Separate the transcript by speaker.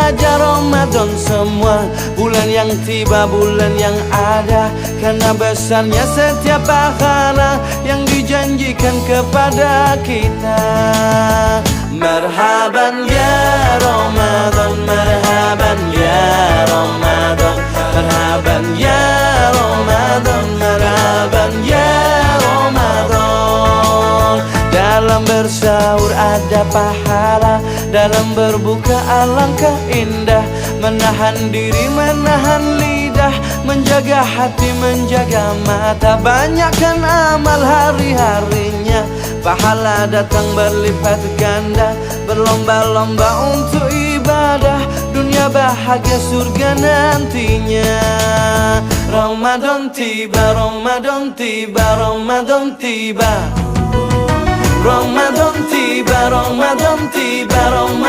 Speaker 1: saja Ramadan semua, bulan yang tiba, bulan yang ada, karena besarnya setiap pahala yang dijanjikan kepada kita. Marhaban ya Ramadan, marhaban ya Ramadan, marhaban ya Ramadan, marhaban ya Ramadan. Dalam bersahur ada pahala, dalam berbuka alangkah indah. Menahan diri, menahan lidah, menjaga hati, menjaga mata. Banyakkan amal hari-harinya, pahala datang berlipat ganda. Berlomba-lomba untuk ibadah, dunia bahagia surga nantinya. Ramadan tiba, Ramadan tiba, Ramadan tiba, Ramadan tiba, Ramadan tiba, Ramadan